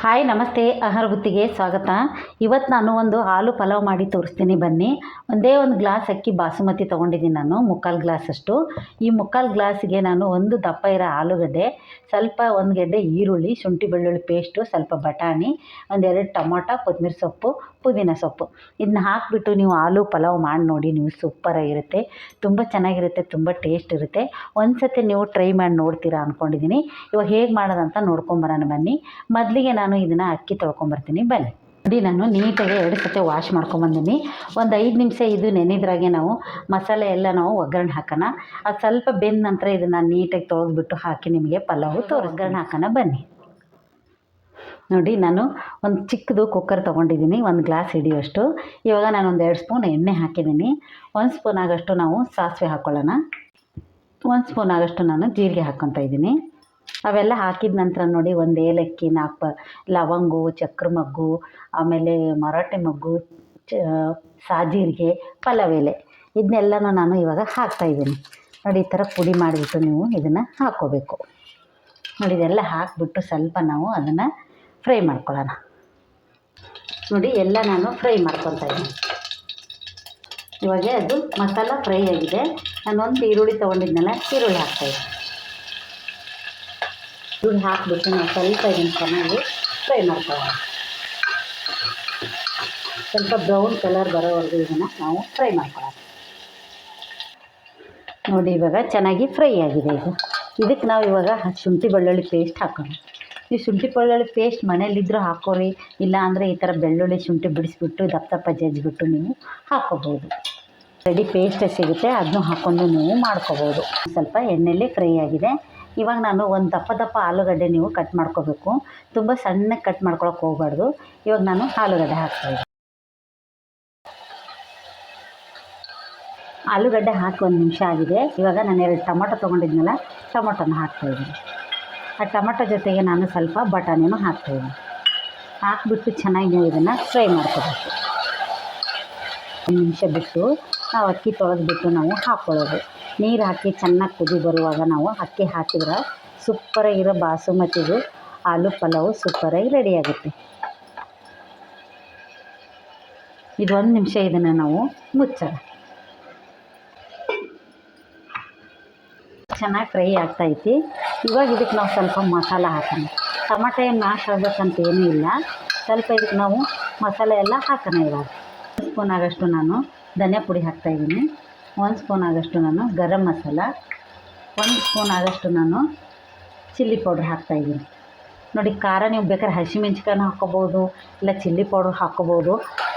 Hi ನಮಸ್ತೆ, ಆಹಾರ ಗುತ್ತಿಗೆ ಸ್ವಾಗತ. ಇವತ್ತು ನಾನು ಒಂದು ಆಲೂ ಪಲಾವ್ ಮಾಡಿ ತೋರಿಸ್ತೀನಿ ಬನ್ನಿ. ಒಂದೇ ಒಂದು ಗ್ಲಾಸ್ ಅಕ್ಕಿ ಬಾಸುಮತಿ ತೊಗೊಂಡಿದ್ದೀನಿ ನಾನು, ಮುಕ್ಕಾಲು ಗ್ಲಾಸಷ್ಟು. ಈ ಮುಕ್ಕಾಲು ಗ್ಲಾಸಿಗೆ ನಾನು ಒಂದು ದಪ್ಪ ಇರೋ ಆಲೂಗಡ್ಡೆ, ಸ್ವಲ್ಪ ಒಂದು ಗೆಡ್ಡೆ ಈರುಳ್ಳಿ, ಶುಂಠಿ ಬೆಳ್ಳುಳ್ಳಿ ಪೇಸ್ಟು, ಸ್ವಲ್ಪ ಬಟಾಣಿ, ಒಂದೆರಡು ಟೊಮೊಟೊ, ಕೊತ್ತಂಬರಿ ಸೊಪ್ಪು, ಪುದೀನ ಸೊಪ್ಪು ಇದನ್ನ ಹಾಕಿಬಿಟ್ಟು ನೀವು ಆಲೂ ಪಲಾವ್ ಮಾಡಿ ನೋಡಿ. ನೀವು ಸೂಪರಾಗಿರುತ್ತೆ, ತುಂಬ ಚೆನ್ನಾಗಿರುತ್ತೆ, ತುಂಬ ಟೇಸ್ಟ್ ಇರುತ್ತೆ. ಒಂದು ಸತಿ ನೀವು ಟ್ರೈ ಮಾಡಿ ನೋಡ್ತೀರಾ ಅಂದ್ಕೊಂಡಿದ್ದೀನಿ. ಇವಾಗ ಹೇಗೆ ಮಾಡೋದಂತ ನೋಡ್ಕೊಂಬರೋಣ ಬನ್ನಿ. ಮೊದಲಿಗೆ ನಾನು ಇದನ್ನು ಅಕ್ಕಿ ತೊಳ್ಕೊಂಬರ್ತೀನಿ ಬನ್ನಿ. ನೋಡಿ, ನಾನು ನೀಟಾಗಿ 2 ಸತಿ ವಾಶ್ ಮಾಡ್ಕೊಂಬಂದಿನಿ. ಒಂದು 5 ನಿಮಿಷ ಇದು ನೆನೆದ್ರಾಗೆ ನಾವು ಮಸಾಲೆ ಎಲ್ಲ ನಾವು ಒಗ್ಗರಣೆ ಹಾಕೋಣ. ಅದು ಸ್ವಲ್ಪ ಬೆಂದ ನಂತರ ಇದನ್ನು ನೀಟಾಗಿ ತೊಳೆದ್ಬಿಟ್ಟು ಹಾಕಿ ನಿಮಗೆ ಪಲಾವು ಒಗ್ಗರಣೆ ಹಾಕೋಣ ಬನ್ನಿ. ನೋಡಿ, ನಾನು ಒಂದು ಚಿಕ್ಕದು ಕುಕ್ಕರ್ ತೊಗೊಂಡಿದ್ದೀನಿ, 1 ಗ್ಲಾಸ್ ಹಿಡಿಯೋಷ್ಟು. ಇವಾಗ ನಾನು ಒಂದು 2 ಸ್ಪೂನ್ ಎಣ್ಣೆ ಹಾಕಿದ್ದೀನಿ. 1 ಸ್ಪೂನ್ ಆಗೋಷ್ಟು ನಾವು ಸಾಸಿವೆ ಹಾಕ್ಕೊಳ್ಳೋಣ. 1 ಸ್ಪೂನ್ ಆಗೋಷ್ಟು ನಾನು ಜೀರಿಗೆ ಹಾಕ್ಕೊತಾ ಇದ್ದೀನಿ. ಅವೆಲ್ಲ ಹಾಕಿದ ನಂತರ ನೋಡಿ, ಒಂದು ಏಲಕ್ಕಿ, 4 ಲವಂಗು, ಚಕ್ರ ಮೊಗ್ಗು, ಆಮೇಲೆ ಮರಾಠಿ ಮೊಗ್ಗು, ಸಾಜೀರಿಗೆ, ಪಲಾವ್ ಎಲೆ, ಇದನ್ನೆಲ್ಲನೂ ನಾನು ಇವಾಗ ಹಾಕ್ತಾಯಿದ್ದೀನಿ. ನೋಡಿ, ಈ ಥರ ಪುಡಿ ಮಾಡಿಬಿಟ್ಟು ನೀವು ಇದನ್ನು ಹಾಕ್ಕೋಬೇಕು. ನೋಡಿ, ಇದೆಲ್ಲ ಹಾಕಿಬಿಟ್ಟು ಸ್ವಲ್ಪ ನಾವು ಅದನ್ನು ಫ್ರೈ ಮಾಡ್ಕೊಳ್ಳೋಣ. ನೋಡಿ, ಎಲ್ಲ ನಾನು ಫ್ರೈ ಮಾಡ್ಕೊತಾ ಇದ್ದೀನಿ. ಇವಾಗ ಅದು ಮಸಾಲ ಫ್ರೈ ಆಗಿದೆ. ನಾನು ಒಂದು ಈರುಳ್ಳಿ ತೊಗೊಂಡಿದ್ನಲ್ಲ, ಈರುಳ್ಳಿ ಹಾಕ್ತಾಯಿದ್ದೀನಿ. ಈರುಳ್ಳಿ ಹಾಕಿಬಿಟ್ಟು ನಾವು ಸ್ವಲ್ಪ ಇದನ್ನು ಚೆನ್ನಾಗಿ ಫ್ರೈ ಮಾಡ್ಕೊಳ್ಳೋಣ. ಸ್ವಲ್ಪ ಬ್ರೌನ್ ಕಲರ್ ಬರೋವರೆಗೂ ಇದನ್ನು ನಾವು ಫ್ರೈ ಮಾಡ್ಕೊಳ್ಳೋಣ. ನೋಡಿ, ಇವಾಗ ಚೆನ್ನಾಗಿ ಫ್ರೈ ಆಗಿದೆ. ಇದಕ್ಕೆ ನಾವು ಇವಾಗ ಶುಂಠಿ ಬೆಳ್ಳುಳ್ಳಿ ಪೇಸ್ಟ್ ಹಾಕೋಣ. ಈ ಶುಂಠಿ ಬೆಳ್ಳುಳ್ಳಿ ಪೇಸ್ಟ್ ಮನೇಲಿದ್ದರೂ ಹಾಕೋರಿ, ಇಲ್ಲ ಅಂದರೆ ಈ ಥರ ಬೆಳ್ಳುಳ್ಳಿ ಶುಂಠಿ ಬಿಡಿಸ್ಬಿಟ್ಟು ದಪ್ಪ ದಪ್ಪ ಜಜ್ಜಿಬಿಟ್ಟು ನೀವು ಹಾಕ್ಕೋಬೋದು. ರೆಡಿ ಪೇಸ್ಟ್ ಸಿಗುತ್ತೆ, ಅದನ್ನು ಹಾಕ್ಕೊಂಡು ನೀವು ಮಾಡ್ಕೋಬೋದು. ಸ್ವಲ್ಪ ಎಣ್ಣೆಯಲ್ಲಿ ಫ್ರೈ ಆಗಿದೆ. ಇವಾಗ ನಾನು ಒಂದು ದಪ್ಪ ಆಲೂಗಡ್ಡೆ ನೀವು ಕಟ್ ಮಾಡ್ಕೋಬೇಕು. ತುಂಬ ಸಣ್ಣಗೆ ಕಟ್ ಮಾಡ್ಕೊಳಕ್ಕೆ ಹೋಗಬಾರ್ದು. ಇವಾಗ ನಾನು ಆಲೂಗಡ್ಡೆ ಹಾಕ್ತಾಯಿದ್ದೀನಿ. ಆಲೂಗಡ್ಡೆ ಹಾಕಿ 1 ನಿಮಿಷ ಆಗಿದೆ. ಇವಾಗ ನಾನು 2 ಟೊಮೊಟೊ ತೊಗೊಂಡಿದ್ನಲ್ಲ, ಟೊಮೊಟೊನ ಹಾಕ್ತಾಯಿದ್ದೀನಿ. ಆ ಟೊಮೊಟೊ ಜೊತೆಗೆ ನಾನು ಸ್ವಲ್ಪ ಬಟಾಣಿನೂ ಹಾಕ್ತಾಯಿದ್ದೀನಿ. ಹಾಕಿಬಿಟ್ಟು ಚೆನ್ನಾಗಿ ನೀವು ಇದನ್ನು ಫ್ರೈ ಮಾಡ್ಕೋಬೇಕು. 1 ನಿಮಿಷ ಬಿಟ್ಟು ನಾವು ಅಕ್ಕಿ ತೊಳೆದ್ಬಿಟ್ಟು ನಾವು ಹಾಕ್ಕೊಳ್ಳೋದು. ನೀರು ಹಾಕಿ ಚೆನ್ನಾಗಿ ಕುದಿ ಬರುವಾಗ ನಾವು ಅಕ್ಕಿ ಹಾಕಿದ್ರೆ ಸೂಪರಾಗಿರೋ ಬಾಸುಮತಿದು ಆಲೂ ಪಲಾವು ಸೂಪರಾಗಿ ರೆಡಿಯಾಗುತ್ತೆ. ಇದು 1 ನಿಮಿಷ ಇದನ್ನು ನಾವು ಮುಚ್ಚೋಣ. ಚೆನ್ನಾಗಿ ಫ್ರೈ ಆಗ್ತಾಯಿತ್ತು. ಇವಾಗ ಇದಕ್ಕೆ ನಾವು ಸ್ವಲ್ಪ ಮಸಾಲ ಹಾಕೋಣ. ಟೊಮಟೊ ಏನು ಮ್ಯಾಶ್ ಆಗಬೇಕಂತ ಏನೂ ಇಲ್ಲ. ಸ್ವಲ್ಪ ಇದಕ್ಕೆ ನಾವು ಮಸಾಲೆ ಎಲ್ಲ ಹಾಕೋಣ. ಇವಾಗ 1 ಸ್ಪೂನ್ ಆಗೋಷ್ಟು ನಾನು ಧನಿಯಾ ಪುಡಿ ಹಾಕ್ತಾಯಿದ್ದೀನಿ. 1 ಸ್ಪೂನ್ ಆಗೋಷ್ಟು ನಾನು ಗರಂ ಮಸಾಲ, 1 ಸ್ಪೂನ್ ಆಗೋಷ್ಟು ನಾನು ಚಿಲ್ಲಿ ಪೌಡ್ರ್ ಹಾಕ್ತಾಯಿದ್ದೀನಿ. ನೋಡಿ, ಖಾರ ನೀವು ಬೇಕಾದ್ರೆ ಹಸಿಮೆಣ್ಸಿಕಾಯನ್ನು ಹಾಕ್ಕೋಬೋದು, ಇಲ್ಲ ಚಿಲ್ಲಿ ಪೌಡ್ರ್ ಹಾಕ್ಕೋಬೋದು.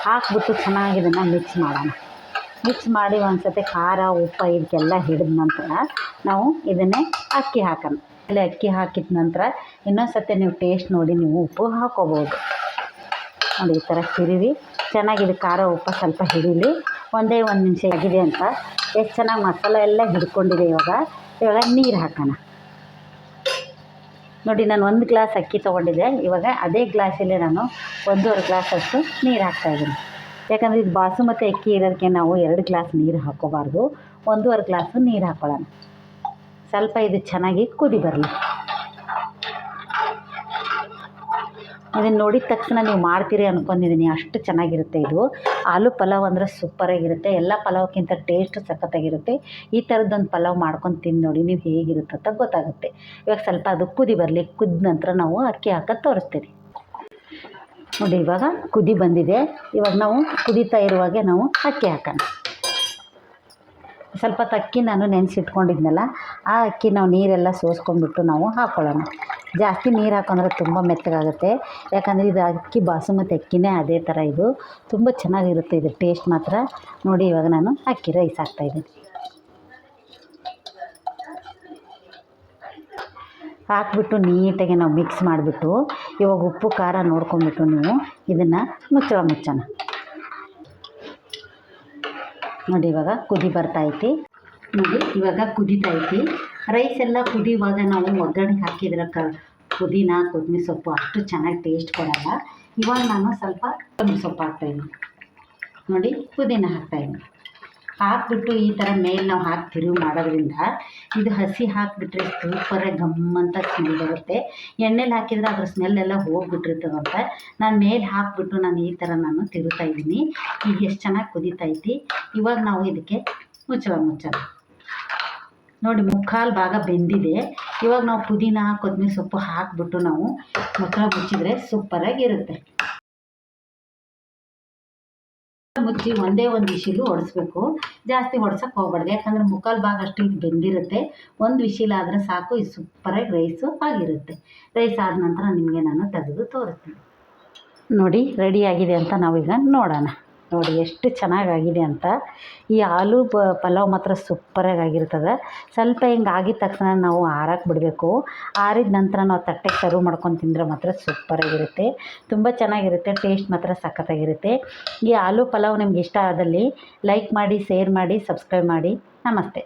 ಹಾಕ್ಬಿಟ್ಟು ಚೆನ್ನಾಗಿ ಇದನ್ನು ಮಿಕ್ಸ್ ಮಾಡೋಣ. ಮಿಕ್ಸ್ ಮಾಡಿ ಒಂದು ಸತಿ ಖಾರ, ಉಪ್ಪು ಇದಕ್ಕೆಲ್ಲ ಹಿಡಿದ ನಂತರ ನಾವು ಇದನ್ನೇ ಅಕ್ಕಿ ಹಾಕೋಣ. ಅಲ್ಲಿ ಅಕ್ಕಿ ಹಾಕಿದ ನಂತರ ಇನ್ನೊಂದು ಸತಿ ನೀವು ಟೇಸ್ಟ್ ನೋಡಿ ನೀವು ಉಪ್ಪು ಹಾಕ್ಕೋಬೋದು. ನೋಡಿ, ಈ ಥರ ತಿರುವಿ ಚೆನ್ನಾಗಿದೆ. ಖಾರ ಉಪ್ಪು ಸ್ವಲ್ಪ ಹಿಡೀಲಿ. ಒಂದೇ 1 ನಿಮಿಷ ಆಗಿದೆ ಅಂತ ಎಷ್ಟು ಚೆನ್ನಾಗಿ ಮಸಾಲೆ ಎಲ್ಲ ಹಿಡ್ಕೊಂಡಿದೆ. ಇವಾಗ ನೀರು ಹಾಕೋಣ. ನೋಡಿ, ನಾನು 1 ಗ್ಲಾಸ್ ಅಕ್ಕಿ ತೊಗೊಂಡಿದ್ದೆ. ಇವಾಗ ಅದೇ ಗ್ಲಾಸಲ್ಲೇ ನಾನು 1.5 ಗ್ಲಾಸಷ್ಟು ನೀರು ಹಾಕ್ತಾಯಿದ್ದೀನಿ. ಯಾಕಂದರೆ ಇದು ಬಾಸುಮತಿ ಅಕ್ಕಿ ಇರೋದಕ್ಕೆ ನಾವು 2 ಗ್ಲಾಸ್ ನೀರು ಹಾಕ್ಕೋಬಾರ್ದು, 1.5 ಗ್ಲಾಸು ನೀರು ಹಾಕ್ಕೊಳ್ಳೋಣ. ಸ್ವಲ್ಪ ಇದು ಚೆನ್ನಾಗಿ ಕುದಿ ಬರಲಿ. ಇದನ್ನು ನೋಡಿದ ತಕ್ಷಣ ನೀವು ಮಾಡ್ತೀರಿ ಅಂದ್ಕೊಂಡಿದ್ದೀನಿ, ಅಷ್ಟು ಚೆನ್ನಾಗಿರುತ್ತೆ ಇದು. ಆಲೂ ಪಲಾವ್ ಅಂದರೆ ಸೂಪರಾಗಿರುತ್ತೆ. ಎಲ್ಲ ಪಲಾವ್ಕ್ಕಿಂತ ಟೇಸ್ಟ್ ಸಖತ್ತಾಗಿರುತ್ತೆ. ಈ ಥರದ್ದೊಂದು ಪಲಾವ್ ಮಾಡ್ಕೊಂಡು ತಿಂದು ನೋಡಿ, ನೀವು ಹೇಗಿರುತ್ತೆ ಅಂತ ಗೊತ್ತಾಗುತ್ತೆ. ಇವಾಗ ಸ್ವಲ್ಪ ಅದು ಕುದಿ ಬರಲಿ. ಕುದ್ದ ನಂತರ ನಾವು ಅಕ್ಕಿ ಹಾಕೋದು ತೋರಿಸ್ತೀವಿ. ನೋಡಿ, ಇವಾಗ ಕುದಿ ಬಂದಿದೆ. ಇವಾಗ ನಾವು ಕುದೀತಾ ಇರುವಾಗೆ ನಾವು ಅಕ್ಕಿ ಹಾಕೋಣ. ಸ್ವಲ್ಪ ಅಕ್ಕಿ ನಾನು ನೆನೆಸಿಟ್ಕೊಂಡಿದ್ನಲ್ಲ, ಆ ಅಕ್ಕಿ ನಾವು ನೀರೆಲ್ಲ ಸೋಸ್ಕೊಂಡ್ಬಿಟ್ಟು ನಾವು ಹಾಕ್ಕೊಳ್ಳೋಣ. ಜಾಸ್ತಿ ನೀರು ಹಾಕೊಂಡ್ರೆ ತುಂಬ ಮೆತ್ತಗಾಗುತ್ತೆ. ಯಾಕಂದರೆ ಇದು ಅಕ್ಕಿ ಬಾಸುಮತಿ ಅಕ್ಕಿನೇ ಅದೇ ಥರ ಇದು ತುಂಬ ಚೆನ್ನಾಗಿರುತ್ತೆ. ಇದು ಟೇಸ್ಟ್ ಮಾತ್ರ. ನೋಡಿ, ಇವಾಗ ನಾನು ಅಕ್ಕಿ ರೈಸ್ ಹಾಕ್ತಾಯಿದ್ದೀನಿ. ಹಾಕ್ಬಿಟ್ಟು ನೀಟಾಗಿ ನಾವು ಮಿಕ್ಸ್ ಮಾಡಿಬಿಟ್ಟು ಇವಾಗ ಉಪ್ಪು ಖಾರ ನೋಡ್ಕೊಂಬಿಟ್ಟು ನೀವು ಇದನ್ನು ಮುಚ್ಚೋಣ. ನೋಡಿ, ಇವಾಗ ಕುದಿ ಬರ್ತೈತಿ. ನೋಡಿ, ಇವಾಗ ಕುದೀತೈತಿ. ರೈಸ್ ಎಲ್ಲ ಕುದಿಯುವಾಗ ನಾವು ಒಗ್ಗರಣೆಗೆ ಹಾಕಿದ್ರೆ ಪುದೀನ, ಕೊತ್ತಂಬರಿ ಸೊಪ್ಪು ಅಷ್ಟು ಚೆನ್ನಾಗಿ ಟೇಸ್ಟ್ ಕೊಡೋಲ್ಲ. ಇವಾಗ ನಾನು ಸ್ವಲ್ಪ ಕೊತ್ತಂಬರಿ ಸೊಪ್ಪು ಹಾಕ್ತಾಯಿದ್ದೀನಿ. ನೋಡಿ, ಪುದೀನ ಹಾಕ್ತಾಯಿದ್ದೀನಿ. ಹಾಕಿಬಿಟ್ಟು ಈ ಥರ ಮೇಲೆ ನಾವು ಹಾಕಿ ತಿರುವು ಮಾಡೋದ್ರಿಂದ ಇದು ಹಸಿ ಹಾಕಿಬಿಟ್ರೆ ಸೂಪರಾಗಿ ಗಮ್ಮಂತ ಸ್ಮೆಲ್ ಬರುತ್ತೆ. ಎಣ್ಣೆಲಿ ಹಾಕಿದರೆ ಅದ್ರ ಸ್ಮೆಲ್ ಎಲ್ಲ ಹೋಗಿಬಿಟ್ಟಿರ್ತದಂತ ನಾನು ಮೇಲೆ ಹಾಕಿಬಿಟ್ಟು ನಾನು ಈ ಥರ ನಾನು ತಿರುಗ್ತಾ ಇದ್ದೀನಿ. ಈಗ ಎಷ್ಟು ಚೆನ್ನಾಗಿ ಕುದೀತೈತಿ. ಇವಾಗ ನಾವು ಇದಕ್ಕೆ ಮುಚ್ಚಳ ನೋಡಿ ಮುಕ್ಕಾಲು ಭಾಗ ಬೆಂದಿದೆ. ಇವಾಗ ನಾವು ಪುದೀನ ಕೊತ್ತಂಬರಿ ಸೊಪ್ಪು ಹಾಕಿಬಿಟ್ಟು ನಾವು ಮುಚ್ಚಿದ್ರೆ ಸೂಪರಾಗಿರುತ್ತೆ. ಮುಚ್ಚಿ ಒಂದೇ ಒಂದು ವಿಶಿಲು ಹೊಡೆಸ್ಬೇಕು, ಜಾಸ್ತಿ ಹೊಡ್ಸೋಕ್ಕೆ ಹೋಗ್ಬಾರ್ದು. ಯಾಕಂದರೆ ಮುಕ್ಕಾಲು ಭಾಗ ಅಷ್ಟು ಇದು ಬೆಂದಿರುತ್ತೆ. ಒಂದು ವಿಶಿಲ್ ಆದರೆ ಸಾಕು, ಇದು ಸೂಪರಾಗಿ ರೈಸು ಆಗಿರುತ್ತೆ. ರೈಸ್ ಆದ ನಂತರ ನಿಮಗೆ ನಾನು ತೆಗೆದು ತೋರಿಸ್ತೀನಿ. ನೋಡಿ ರೆಡಿಯಾಗಿದೆ ಅಂತ ನಾವೀಗ ನೋಡೋಣ. ನೋಡಿ ಎಷ್ಟು ಚೆನ್ನಾಗಾಗಿದೆ ಅಂತ. ಈ ಆಲೂ ಪಲಾವ್ ಮಾತ್ರ ಸೂಪರಾಗಿ ಆಗಿರ್ತದೆ. ಸ್ವಲ್ಪ ಹಿಂಗೆ ಆಗಿದ ತಕ್ಷಣ ನಾವು ಆರಕ್ಕೆ ಬಿಡಬೇಕು. ಆರಿದ ನಂತರ ನಾವು ತಟ್ಟೆಗೆ ಸರ್ವ್ ಮಾಡ್ಕೊಂಡು ತಿಂದರೆ ಮಾತ್ರ ಸೂಪರಾಗಿರುತ್ತೆ. ತುಂಬ ಚೆನ್ನಾಗಿರುತ್ತೆ. ಟೇಸ್ಟ್ ಮಾತ್ರ ಸಖತ್ತಾಗಿರುತ್ತೆ. ಈ ಆಲೂ ಪಲಾವ್ ನಿಮ್ಗೆ ಇಷ್ಟ ಆದಲ್ಲಿ ಲೈಕ್ ಮಾಡಿ, ಶೇರ್ ಮಾಡಿ, ಸಬ್ಸ್ಕ್ರೈಬ್ ಮಾಡಿ. ನಮಸ್ತೆ.